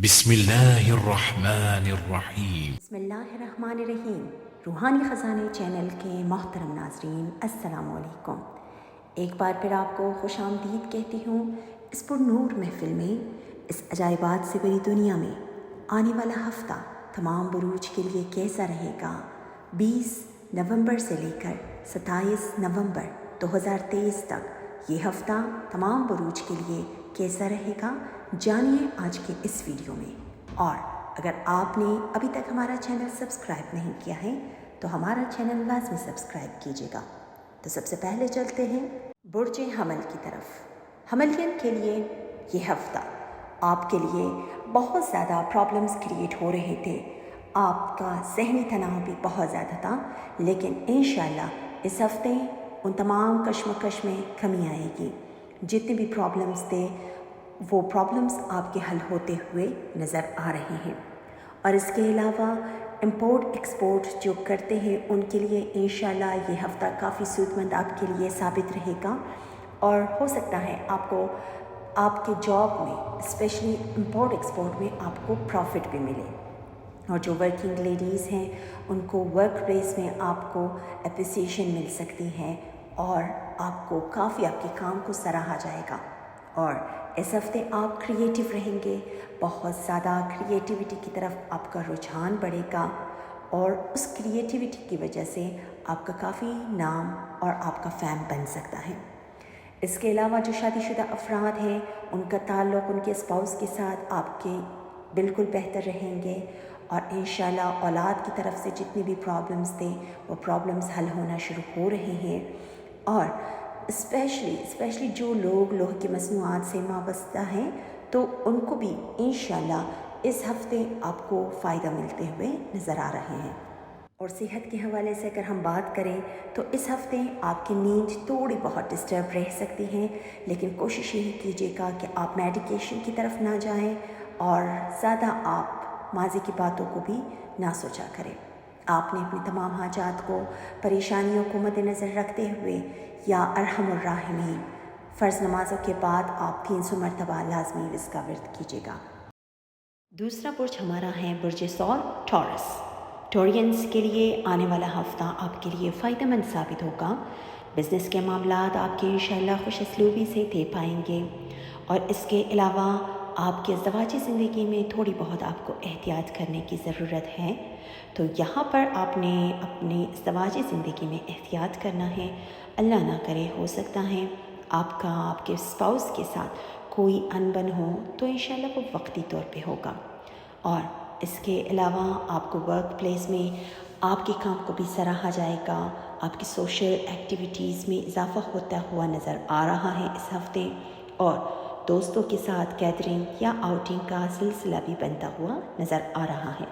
بسم اللہ الرحمن الرحیم۔ بسم اللہ الرحمن الرحیم۔ روحانی خزانے چینل کے محترم ناظرین، السلام علیکم۔ ایک بار پھر آپ کو خوش آمدید کہتی ہوں اس پر نور محفل میں، اس عجائبات سے بری دنیا میں۔ آنے والا ہفتہ تمام بروج کے لیے کیسا رہے گا؟ 20 نومبر سے لے کر 27 نومبر 2023 تک یہ ہفتہ تمام بروج کے لیے کیسا رہے گا، جانیے آج کے اس ویڈیو میں۔ اور اگر آپ نے ابھی تک ہمارا چینل سبسکرائب نہیں کیا ہے تو ہمارا چینل لازمی سبسکرائب کیجیے گا۔ تو سب سے پہلے چلتے ہیں برج حمل کی طرف۔ حملیت کے لیے یہ ہفتہ آپ کے لیے بہت زیادہ پرابلمز کریٹ ہو رہے تھے، آپ کا ذہنی تناؤ بھی بہت زیادہ تھا، لیکن انشاءاللہ اس ہفتے ان تمام کشمکش میں کمی آئے گی۔ جتنے بھی پرابلمز تھے وہ پرابلمز آپ کے حل ہوتے ہوئے نظر آ رہے ہیں۔ اور اس کے علاوہ امپورٹ ایکسپورٹ جو کرتے ہیں ان کے لیے انشاءاللہ یہ ہفتہ کافی سود مند آپ کے لیے ثابت رہے گا، اور ہو سکتا ہے آپ کو آپ کے جاب میں اسپیشلی امپورٹ ایکسپورٹ میں آپ کو پروفٹ بھی ملے۔ اور جو ورکنگ لیڈیز ہیں ان کو ورک پلیس میں آپ کو اپریسیشن مل سکتی ہے، اور آپ کو کافی آپ کے کام کو سراہا جائے گا۔ اور اس ہفتے آپ کریٹیو رہیں گے، بہت زیادہ کریٹیوٹی کی طرف آپ کا رجحان بڑھے گا، اور اس کریٹیوٹی کی وجہ سے آپ کا کافی نام اور آپ کا فیم بن سکتا ہے۔ اس کے علاوہ جو شادی شدہ افراد ہیں ان کا تعلق ان کے اسپاؤس کے ساتھ آپ کے بالکل بہتر رہیں گے، اور انشاءاللہ اولاد کی طرف سے جتنی بھی پرابلمز تھے وہ پرابلمز حل ہونا شروع ہو رہے ہیں۔ اور اسپیشلی جو لوگ لوہے کی مصنوعات سے وابستہ ہیں تو ان کو بھی انشاءاللہ اس ہفتے آپ کو فائدہ ملتے ہوئے نظر آ رہے ہیں۔ اور صحت کے حوالے سے اگر ہم بات کریں تو اس ہفتے آپ کی نیند تھوڑی بہت ڈسٹرب رہ سکتی ہیں، لیکن کوشش یہی کیجیے گا کہ آپ میڈیکیشن کی طرف نہ جائیں، اور زیادہ آپ ماضی کی باتوں کو بھی نہ سوچا کریں۔ آپ نے اپنی تمام حاجات کو، پریشانیوں کو مد نظر رکھتے ہوئے یا ارحم الراحمین فرض نمازوں کے بعد آپ 300 مرتبہ لازمی اس کا ورد کیجیے گا۔ دوسرا برج ہمارا ہے برج ثور، ٹورس۔ ٹورینز کے لیے آنے والا ہفتہ آپ کے لیے فائدہ مند ثابت ہوگا۔ بزنس کے معاملات آپ کے انشاءاللہ خوش اسلوبی سے دے پائیں گے، اور اس کے علاوہ آپ کے ازدواجی زندگی میں تھوڑی بہت آپ کو احتیاط کرنے کی ضرورت ہے۔ تو یہاں پر آپ نے اپنی ازدواجی زندگی میں احتیاط کرنا ہے۔ اللہ نہ کرے ہو سکتا ہے آپ کا آپ کے اسپاؤس کے ساتھ کوئی انبن ہو، تو انشاءاللہ وہ وقتی طور پہ ہوگا۔ اور اس کے علاوہ آپ کو ورک پلیس میں آپ کے کام کو بھی سراہا جائے گا، آپ کی سوشل ایکٹیویٹیز میں اضافہ ہوتا ہوا نظر آ رہا ہے اس ہفتے، اور دوستوں کے ساتھ گیدرنگ یا آؤٹنگ کا سلسلہ بھی بنتا ہوا نظر آ رہا ہے۔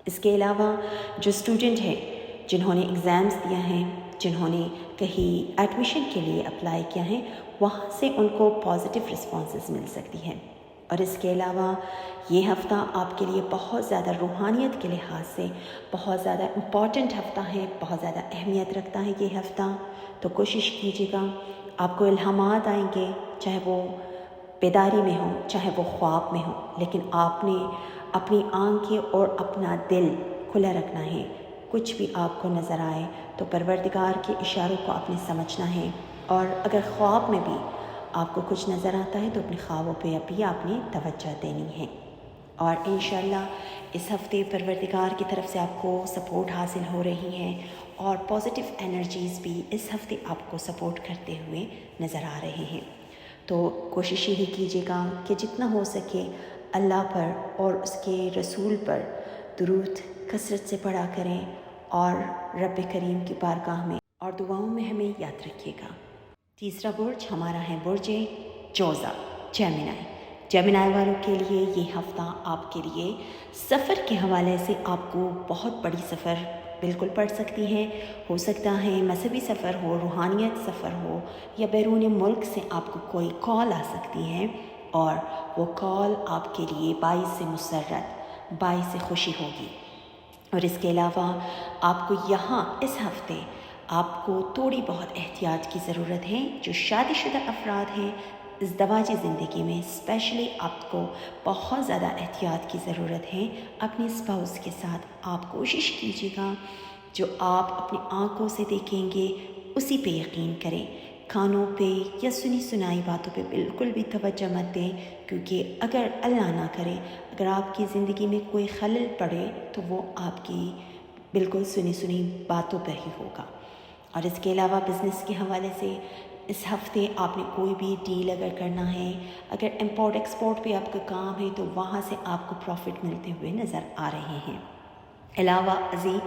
اس کے علاوہ جو اسٹوڈنٹ ہیں جنہوں نے ایگزامز دیا ہیں، جنہوں نے کہیں ایڈمیشن کے لیے اپلائی کیا ہے، وہاں سے ان کو پازیٹیو رسپانسز مل سکتی ہیں۔ اور اس کے علاوہ یہ ہفتہ آپ کے لیے بہت زیادہ روحانیت کے لحاظ سے بہت زیادہ امپورٹنٹ ہفتہ ہے، بہت زیادہ اہمیت رکھتا ہے یہ ہفتہ۔ تو کوشش کیجیے گا، آپ کو الہامات آئیں گے، چاہے وہ بیداری میں ہوں چاہے وہ خواب میں ہوں، لیکن آپ نے اپنی آنکھیں اور اپنا دل کھلا رکھنا ہے۔ کچھ بھی آپ کو نظر آئے تو پروردگار کے اشاروں کو آپ نے سمجھنا ہے، اور اگر خواب میں بھی آپ کو کچھ نظر آتا ہے تو اپنے خوابوں پہ بھی آپ نے توجہ دینی ہے۔ اور انشاءاللہ اس ہفتے پروردگار کی طرف سے آپ کو سپورٹ حاصل ہو رہی ہے، اور پازیٹیو انرجیز بھی اس ہفتے آپ کو سپورٹ کرتے ہوئے نظر آ رہے ہیں۔ تو کوشش یہی کیجیے گا کہ جتنا ہو سکے اللہ پر اور اس کے رسول پر درود کثرت سے پڑھا کریں، اور رب کریم کی بارگاہ میں اور دعاؤں میں ہمیں یاد رکھیے گا۔ تیسرا برج ہمارا ہے برج جوزا، جیمنائی۔ جیمنائی والوں کے لیے یہ ہفتہ آپ کے لیے سفر کے حوالے سے آپ کو بہت بڑی سفر بالکل پڑ سکتی ہے۔ ہو سکتا ہے مذہبی سفر ہو، روحانیت سفر ہو، یا بیرون ملک سے آپ کو کوئی کال آ سکتی ہے، اور وہ کال آپ کے لیے باعث مسرت، باعث خوشی ہوگی۔ اور اس کے علاوہ آپ کو یہاں اس ہفتے آپ کو تھوڑی بہت احتیاط کی ضرورت ہے۔ جو شادی شدہ افراد ہیں ازدواجی زندگی میں اسپیشلی آپ کو بہت زیادہ احتیاط کی ضرورت ہے اپنے اسپاؤس کے ساتھ۔ آپ کوشش کیجیے گا جو آپ اپنی آنکھوں سے دیکھیں گے اسی پہ یقین کریں، کھانوں پہ یا سنی سنائی باتوں پہ بالکل بھی توجہ مت دیں، کیونکہ اگر اللہ نہ کرے اگر آپ کی زندگی میں کوئی خلل پڑے تو وہ آپ کی بالکل سنی سنی باتوں پر ہی ہوگا۔ اور اس کے علاوہ بزنس کے حوالے سے اس ہفتے آپ نے کوئی بھی ڈیل اگر کرنا ہے، اگر امپورٹ ایکسپورٹ پہ آپ کا کام ہے تو وہاں سے آپ کو پروفٹ ملتے ہوئے نظر آ رہے ہیں۔ علاوہ ازیں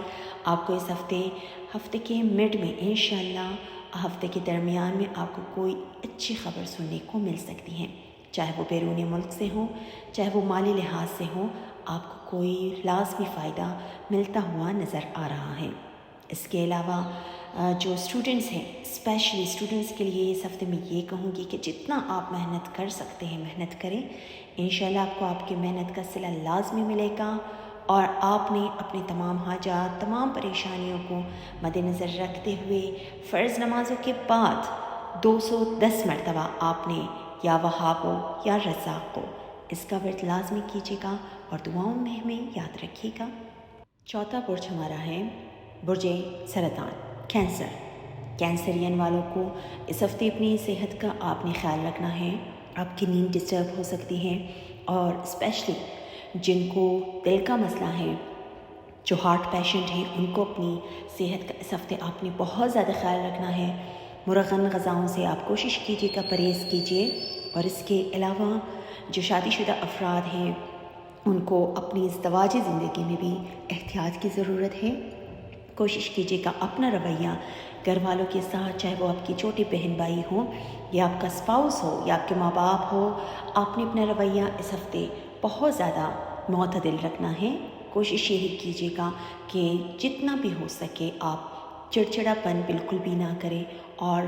آپ کو اس ہفتے کے مڈ میں انشاءاللہ ہفتے کے درمیان میں آپ کو کوئی اچھی خبر سننے کو مل سکتی ہے، چاہے وہ بیرون ملک سے ہو، چاہے وہ مالی لحاظ سے ہو، آپ کو کوئی لازمی فائدہ ملتا ہوا نظر آ رہا ہے۔ اس کے علاوہ جو اسٹوڈنٹس ہیں، اسپیشلی اسٹوڈنٹس کے لیے اس ہفتے میں یہ کہوں گی کہ جتنا آپ محنت کر سکتے ہیں محنت کریں، انشاءاللہ آپ کو آپ کی محنت کا صلہ لازمی ملے گا، اور آپ نے اپنے تمام حاجات، تمام پریشانیوں کو مد نظر رکھتے ہوئے فرض نمازوں کے بعد 210 مرتبہ آپ نے یا وہاب کو یا رزاق کو اس کا ورد لازمی کیجیے گا اور دعاؤں میں ہمیں یاد رکھیے گا۔ چوتھا برج ہمارا ہے برج سرطان، کینسرین والوں کو اس ہفتے اپنی صحت کا آپ نے خیال رکھنا ہے۔ آپ کی نیند ڈسٹرب ہو سکتی ہے، اور اسپیشلی جن کو دل کا مسئلہ ہے، جو ہارٹ پیشنٹ ہیں، ان کو اپنی صحت کا اس ہفتے آپ نے بہت زیادہ خیال رکھنا ہے۔ مرغن غذاؤں سے آپ کوشش کیجیے گا پرہیز کیجیے، اور اس کے علاوہ جو شادی شدہ افراد ہیں ان کو اپنی ازدواجی زندگی میں بھی احتیاط کی ضرورت ہے۔ کوشش کیجیے گا اپنا رویہ گھر والوں کے ساتھ، چاہے وہ آپ کی چھوٹی بہن بھائی ہوں یا آپ کا اسپاؤس ہو یا آپ کے ماں باپ ہو، آپ نے اپنا رویہ اس ہفتے بہت زیادہ معتدل رکھنا ہے۔ کوشش یہی کیجیے گا کہ جتنا بھی ہو سکے آپ چڑچڑاپن بالکل بھی نہ کریں، اور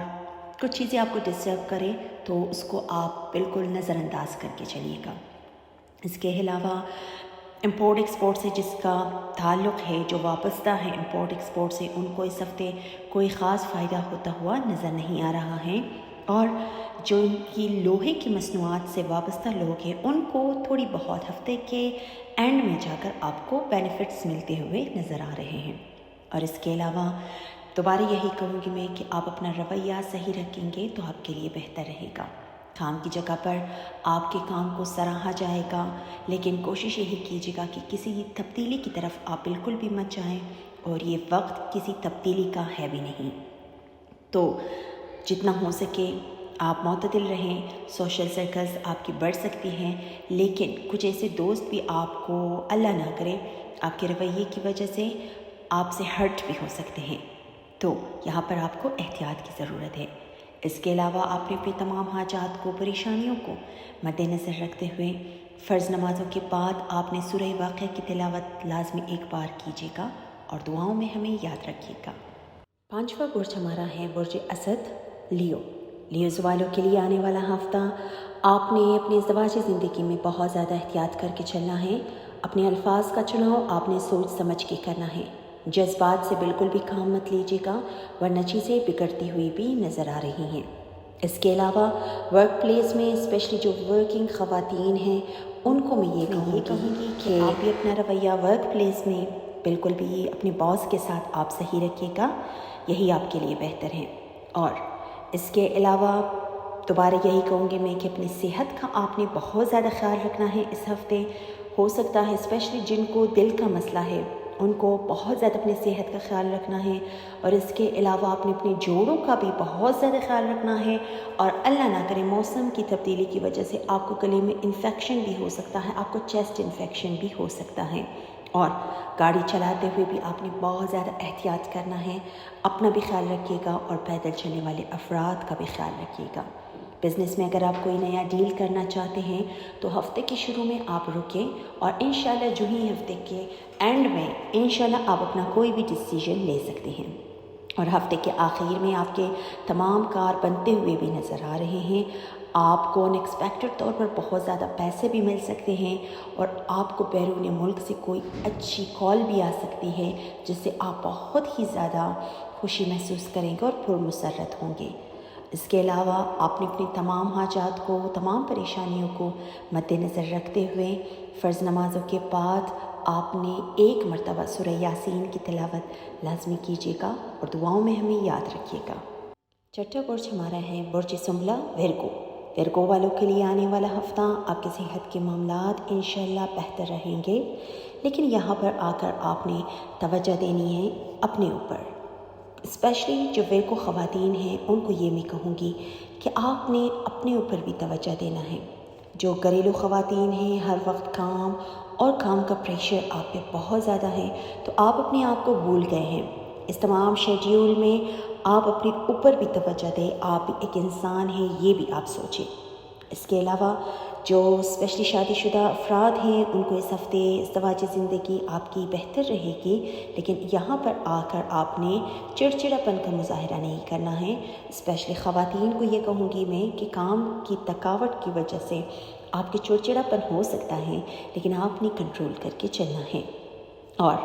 کچھ چیزیں آپ کو ڈسٹرب کریں تو اس کو آپ بالکل نظر انداز کر کے چلیے گا۔ اس کے علاوہ امپورٹ ایکسپورٹ سے جس کا تعلق ہے، جو وابستہ ہے امپورٹ ایکسپورٹ سے، ان کو اس ہفتے کوئی خاص فائدہ ہوتا ہوا نظر نہیں آ رہا ہے، اور جو ان کی لوہے کی مصنوعات سے وابستہ لوگ ہیں ان کو تھوڑی بہت ہفتے کے اینڈ میں جا کر آپ کو بینیفٹس ملتے ہوئے نظر آ رہے ہیں۔ اور اس کے علاوہ دوبارہ یہی کہوں گی میں کہ آپ اپنا رویہ صحیح رکھیں گے تو آپ کے لیے بہتر رہے گا۔ کام کی جگہ پر آپ کے کام کو سراہا جائے گا، لیکن کوشش یہی کیجیے گا کہ کسی تبدیلی کی طرف آپ بالکل بھی مت جائیں، اور یہ وقت کسی تبدیلی کا ہے بھی نہیں۔ تو جتنا ہو سکے آپ معتدل رہیں، سوشل سرکلز آپ کی بڑھ سکتی ہیں، لیکن کچھ ایسے دوست بھی آپ کو اللہ نہ کرے آپ کے رویے کی وجہ سے آپ سے ہرٹ بھی ہو سکتے ہیں، تو یہاں پر آپ کو احتیاط کی ضرورت ہے۔ اس کے علاوہ آپ نے اپنی تمام حاجات کو، پریشانیوں کو مد نظر رکھتے ہوئے فرض نمازوں کے بعد آپ نے سورہ واقعہ کی تلاوت لازمی ایک بار کیجیے گا، اور دعاؤں میں ہمیں یاد رکھیے گا۔ پانچواں برج ہمارا ہے برج اسد، لیوز والوں کے لیے آنے والا ہفتہ آپ نے اپنی ازدواجی زندگی میں بہت زیادہ احتیاط کر کے چلنا ہے۔ اپنے الفاظ کا چناؤ آپ نے سوچ سمجھ کے کرنا ہے، جذبات سے بالکل بھی کام مت لیجیے گا، ورنہ چیزیں بگڑتی ہوئی بھی نظر آ رہی ہیں۔ اس کے علاوہ ورک پلیس میں اسپیشلی جو ورکنگ خواتین ہیں ان کو میں یہ کہوں گی کہ آپ بھی اپنا رویہ ورک پلیس میں بالکل بھی اپنے باس کے ساتھ آپ صحیح رکھیے گا، یہی آپ کے لیے بہتر ہے۔ اور اس کے علاوہ دوبارہ یہی کہوں گی میں کہ اپنی صحت کا آپ نے بہت زیادہ خیال رکھنا ہے اس ہفتے۔ ہو سکتا ہے اسپیشلی جن کو دل کا مسئلہ ہے ان کو بہت زیادہ اپنی صحت کا خیال رکھنا ہے، اور اس کے علاوہ آپ نے اپنے جوڑوں کا بھی بہت زیادہ خیال رکھنا ہے، اور اللہ نہ کرے موسم کی تبدیلی کی وجہ سے آپ کو گلے میں انفیکشن بھی ہو سکتا ہے، آپ کو چیسٹ انفیکشن بھی ہو سکتا ہے، اور گاڑی چلاتے ہوئے بھی آپ نے بہت زیادہ احتیاط کرنا ہے، اپنا بھی خیال رکھیے گا اور پیدل چلنے والے افراد کا بھی خیال رکھیے گا۔ بزنس میں اگر آپ کوئی نیا ڈیل کرنا چاہتے ہیں تو ہفتے کے شروع میں آپ رکیں، اور انشاءاللہ جو ہی ہفتے کے اینڈ میں انشاءاللہ آپ اپنا کوئی بھی ڈیسیژن لے سکتے ہیں، اور ہفتے کے آخر میں آپ کے تمام کار بنتے ہوئے بھی نظر آ رہے ہیں۔ آپ کو انیکسپیکٹڈ طور پر بہت زیادہ پیسے بھی مل سکتے ہیں، اور آپ کو بیرون ملک سے کوئی اچھی کال بھی آ سکتی ہے جس سے آپ بہت ہی زیادہ خوشی محسوس کریں گے اور پرمسرت ہوں گے۔ اس کے علاوہ آپ نے اپنی تمام حاجات کو، تمام پریشانیوں کو مد نظر رکھتے ہوئے فرض نمازوں کے بعد آپ نے ایک مرتبہ سورہ یاسین کی تلاوت لازمی کیجیے گا اور دعاؤں میں ہمیں یاد رکھیے گا۔ چھٹا برج ہمارا ہے برج سنبلا ویرگو والوں کے لیے آنے والا ہفتہ آپ کی صحت کے معاملات انشاءاللہ بہتر رہیں گے، لیکن یہاں پر آ کر آپ نے توجہ دینی ہے اپنے اوپر۔ اسپیشلی جو ویرگو خواتین ہیں ان کو یہ میں کہوں گی کہ آپ نے اپنے اوپر بھی توجہ دینا ہے۔ جو گھریلو خواتین ہیں ہر وقت کام اور کام کا پریشر آپ پہ بہت زیادہ ہے، تو آپ اپنے آپ کو بھول گئے ہیں۔ اس تمام شیڈیول میں آپ اپنے اوپر بھی توجہ دیں، آپ بھی ایک انسان ہیں، یہ بھی آپ سوچیں۔ اس کے علاوہ جو اسپیشلی شادی شدہ افراد ہیں ان کو اس ہفتے ازدواجی زندگی آپ کی بہتر رہے گی، لیکن یہاں پر آ کر آپ نے چڑچڑاپن کا مظاہرہ نہیں کرنا ہے۔ اسپیشلی خواتین کو یہ کہوں گی میں کہ کام کی تھکاوٹ کی وجہ سے آپ کے چڑچڑاپن ہو سکتا ہے، لیکن آپ نے کنٹرول کر کے چلنا ہے۔ اور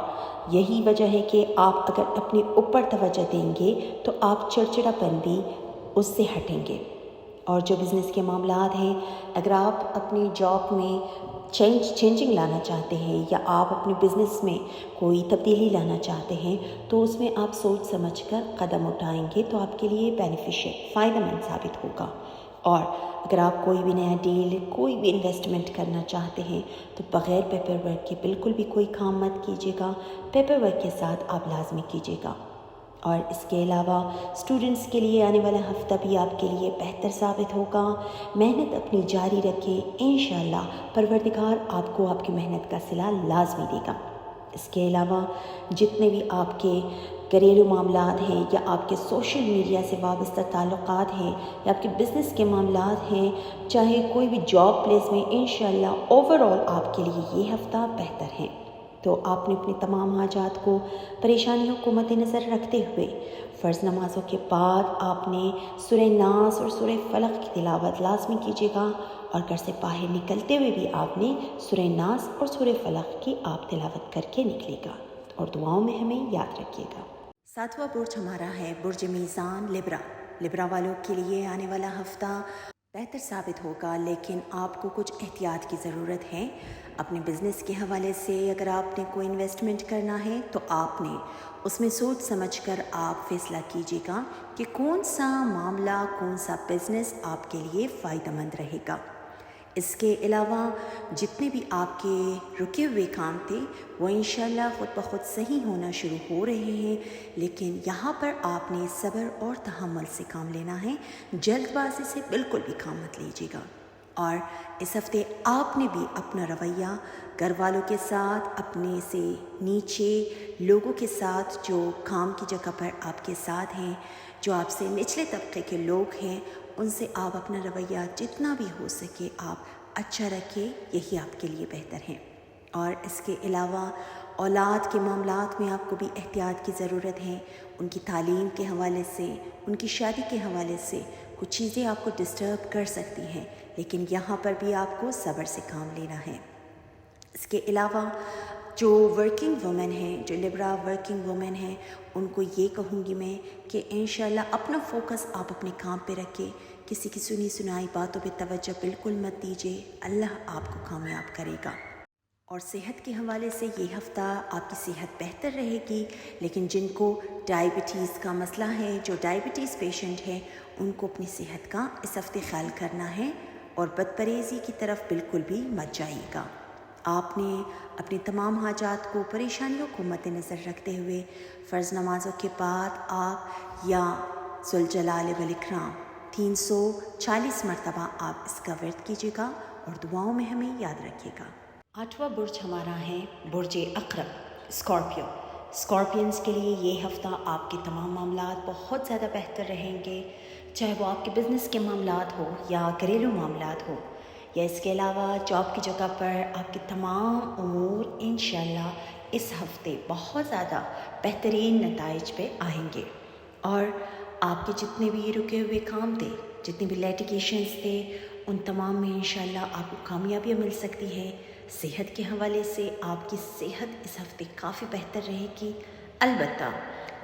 یہی وجہ ہے کہ آپ اگر اپنے اوپر توجہ دیں گے تو آپ چڑچڑاپن بھی اس سے ہٹیں گے۔ اور جو بزنس کے معاملات ہیں، اگر آپ اپنی جاب میں چینجنگ لانا چاہتے ہیں یا آپ اپنے بزنس میں کوئی تبدیلی لانا چاہتے ہیں تو اس میں آپ سوچ سمجھ کر قدم اٹھائیں گے تو آپ کے لیے بینیفیشل، فائدہ مند ثابت ہوگا۔ اور اگر آپ کوئی بھی نیا ڈیل، کوئی بھی انویسٹمنٹ کرنا چاہتے ہیں تو بغیر پیپر ورک کے بالکل بھی کوئی کام مت کیجیے گا، پیپر ورک کے ساتھ آپ لازمی کیجیے گا۔ اور اس کے علاوہ اسٹوڈنٹس کے لیے آنے والا ہفتہ بھی آپ کے لیے بہتر ثابت ہوگا۔ محنت اپنی جاری رکھیں، انشاءاللہ پروردگار آپ کو آپ کی محنت کا صلہ لازمی دے گا۔ اس کے علاوہ جتنے بھی آپ کے گھریلو معاملات ہیں یا آپ کے سوشل میڈیا سے وابستہ تعلقات ہیں یا آپ کے بزنس کے معاملات ہیں، چاہے کوئی بھی جاب پلیس میں، انشاءاللہ اوورآل آپ کے لیے یہ ہفتہ بہتر ہے۔ تو آپ نے اپنی تمام حاجات کو، پریشانیوں کو مد نظر رکھتے ہوئے فرض نمازوں کے بعد آپ نے سورہ ناس اور سورہ فلق کی تلاوت لازمی کیجیے گا، اور گھر سے باہر نکلتے ہوئے بھی آپ نے سورہ ناس اور سورہ فلق کی آپ تلاوت کر کے نکلے گا، اور دعاؤں میں ہمیں یاد رکھیے گا۔ ساتواں برج ہمارا ہے برج میزان لبرا والوں کے لیے آنے والا ہفتہ بہتر ثابت ہوگا، لیکن آپ کو کچھ احتیاط کی ضرورت ہے۔ اپنے بزنس کے حوالے سے اگر آپ نے کوئی انویسٹمنٹ کرنا ہے تو آپ نے اس میں سوچ سمجھ کر آپ فیصلہ کیجیے گا کہ کون سا معاملہ، کون سا بزنس آپ کے لیے فائدہ مند رہے گا۔ اس کے علاوہ جتنے بھی آپ کے رکے ہوئے کام تھے وہ انشاءاللہ خود بخود صحیح ہونا شروع ہو رہے ہیں، لیکن یہاں پر آپ نے صبر اور تحمل سے کام لینا ہے، جلد بازی سے بالکل بھی کام مت لیجیے گا۔ اور اس ہفتے آپ نے بھی اپنا رویہ گھر والوں کے ساتھ، اپنے سے نیچے لوگوں کے ساتھ جو کام کی جگہ پر آپ کے ساتھ ہیں، جو آپ سے نچلے طبقے کے لوگ ہیں، ان سے آپ اپنا رویہ جتنا بھی ہو سکے آپ اچھا رکھیں، یہی آپ کے لیے بہتر ہے۔ اور اس کے علاوہ اولاد کے معاملات میں آپ کو بھی احتیاط کی ضرورت ہے۔ ان کی تعلیم کے حوالے سے، ان کی شادی کے حوالے سے کچھ چیزیں آپ کو ڈسٹرب کر سکتی ہیں، لیکن یہاں پر بھی آپ کو صبر سے کام لینا ہے۔ اس کے علاوہ جو ورکنگ وومن ہیں، جو لبرا ورکنگ وومن ہیں، ان کو یہ کہوں گی میں کہ انشاءاللہ اپنا فوکس آپ اپنے کام پہ رکھیں، کسی کی سنی سنائی باتوں پہ توجہ بالکل مت دیجیے، اللہ آپ کو کامیاب کرے گا۔ اور صحت کے حوالے سے یہ ہفتہ آپ کی صحت بہتر رہے گی، لیکن جن کو ڈائبٹیز کا مسئلہ ہے، جو ڈائبٹیز پیشنٹ ہیں، ان کو اپنی صحت کا اس ہفتے خیال کرنا ہے اور بدپریزی کی طرف بالکل بھی مت جائیے گا۔ آپ نے اپنی تمام حاجات کو، پریشانیوں کو مد نظر رکھتے ہوئے فرض نمازوں کے بعد آپ یا ذوالجلال والاکرام 340 مرتبہ آپ اس کا ورد کیجیے گا، اور دعاؤں میں ہمیں یاد رکھیے گا۔ آٹھواں برج ہمارا ہے برج عقرب اسکارپینز کے لیے یہ ہفتہ آپ کے تمام معاملات بہت زیادہ بہتر رہیں گے، چاہے وہ آپ کے بزنس کے معاملات ہو یا گھریلو معاملات ہو، یا اس کے علاوہ جاب کی جگہ پر آپ کے تمام امور انشاءاللہ اس ہفتے بہت زیادہ بہترین نتائج پہ آئیں گے۔ اور آپ کے جتنے بھی رکے ہوئے کام تھے، جتنے بھی لیٹیگیشنز تھے، ان تمام میں انشاءاللہ آپ کو کامیابیاں مل سکتی ہے۔ صحت کے حوالے سے آپ کی صحت اس ہفتے کافی بہتر رہے گی، البتہ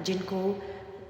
جن کو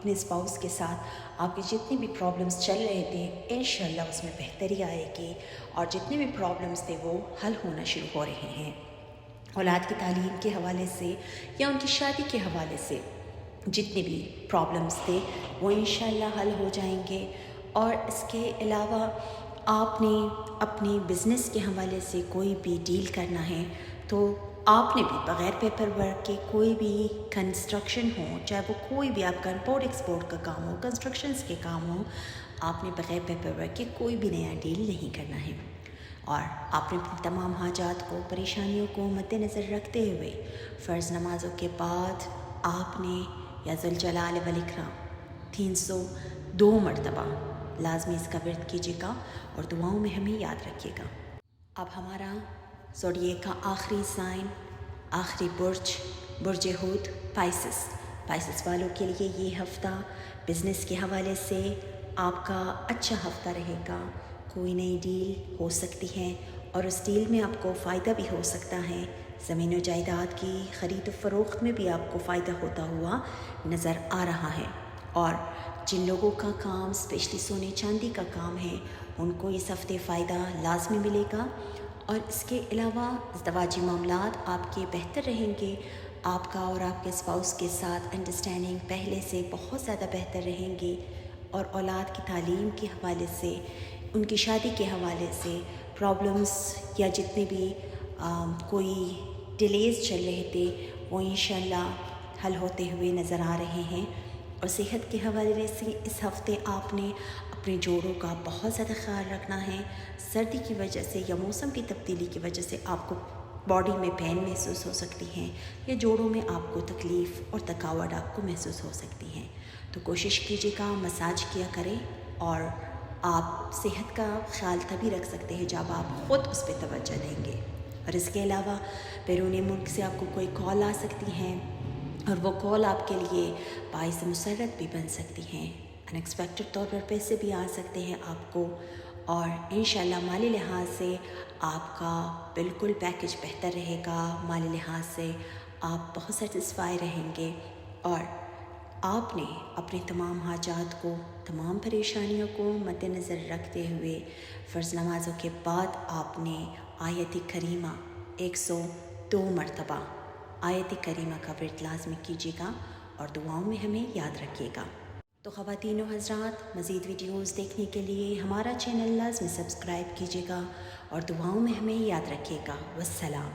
اپنے اسپاؤس کے ساتھ آپ کے جتنے بھی پرابلمس چل رہے تھے انشاءاللہ اس میں بہتری آئے گی، اور جتنے بھی پرابلمس تھے وہ حل ہونا شروع ہو رہے ہیں۔ اولاد کی تعلیم کے حوالے سے یا ان کی شادی کے حوالے سے جتنے بھی پرابلمس تھے وہ انشاءاللہ حل ہو جائیں گے۔ اور اس کے علاوہ آپ نے اپنی بزنس کے حوالے سے کوئی بھی ڈیل کرنا ہے تو آپ نے بھی بغیر پیپر ورک کے کوئی بھی کنسٹرکشن ہو، چاہے وہ کوئی بھی آپ کا امپورٹ ایکسپورٹ کا کام ہو، کنسٹرکشنز کے کام ہو، آپ نے بغیر پیپر ورک کے کوئی بھی نیا ڈیل نہیں کرنا ہے۔ اور آپ نے اپنی تمام حاجات کو، پریشانیوں کو مد نظر رکھتے ہوئے فرض نمازوں کے بعد آپ نے یا ذوالجلال والاکرام 302 مرتبہ لازمی اس کا ورد کیجیے گا اور دعاؤں میں ہمیں یاد رکھیے گا۔ اب ہمارا زوڈیک کا آخری سائن، آخری برج ہود پائسس والوں کے لیے یہ ہفتہ بزنس کے حوالے سے آپ کا اچھا ہفتہ رہے گا۔ کوئی نئی ڈیل ہو سکتی ہے اور اس ڈیل میں آپ کو فائدہ بھی ہو سکتا ہے۔ زمین و جائیداد کی خرید و فروخت میں بھی آپ کو فائدہ ہوتا ہوا نظر آ رہا ہے، اور جن لوگوں کا کام اسپیشلی سونے چاندی کا کام ہے ان کو اس ہفتے فائدہ لازمی ملے گا۔ اور اس کے علاوہ ازدواجی معاملات آپ کے بہتر رہیں گے، آپ کا اور آپ کے اسپاؤس کے ساتھ انڈرسٹینڈنگ پہلے سے بہت زیادہ بہتر رہیں گی، اور اولاد کی تعلیم کے حوالے سے، ان کی شادی کے حوالے سے پرابلمس یا جتنے بھی کوئی ڈیلیز چل رہے تھے وہ انشاءاللہ حل ہوتے ہوئے نظر آ رہے ہیں۔ اور صحت کے حوالے سے اس ہفتے آپ نے اپنے جوڑوں کا بہت زیادہ خیال رکھنا ہے۔ سردی کی وجہ سے یا موسم کی تبدیلی کی وجہ سے آپ کو باڈی میں پین محسوس ہو سکتی ہیں، یا جوڑوں میں آپ کو تکلیف اور تھکاوٹ آپ کو محسوس ہو سکتی ہیں، تو کوشش کیجیے گا مساج کیا کریں، اور آپ صحت کا خیال تبھی رکھ سکتے ہیں جب آپ خود اس پہ توجہ دیں گے۔ اور اس کے علاوہ بیرون ملک سے آپ کو کوئی کال آ سکتی ہیں، اور وہ کال آپ کے لیے باعث مسرت بھی بن سکتی ہیں، ان ایکسپیکٹڈ طور پر پیسے بھی آ سکتے ہیں آپ کو، اور انشاءاللہ مالی لحاظ سے آپ کا بالکل پیکج بہتر رہے گا، مالی لحاظ سے آپ بہت سیٹسفائی رہیں گے، اور آپ نے اپنی تمام حاجات کو، تمام پریشانیوں کو مد نظر رکھتے ہوئے فرض نمازوں کے بعد آپ نے آیت کریمہ 102 مرتبہ آیت کریمہ کا ورد لازمی کیجیے گا اور دعاؤں میں ہمیں یاد رکھیے گا۔ تو خواتین و حضرات، مزید ویڈیوز دیکھنے کے لیے ہمارا چینل لازمی سبسکرائب کیجیے گا اور دعاؤں میں ہمیں یاد رکھیے گا۔ والسلام۔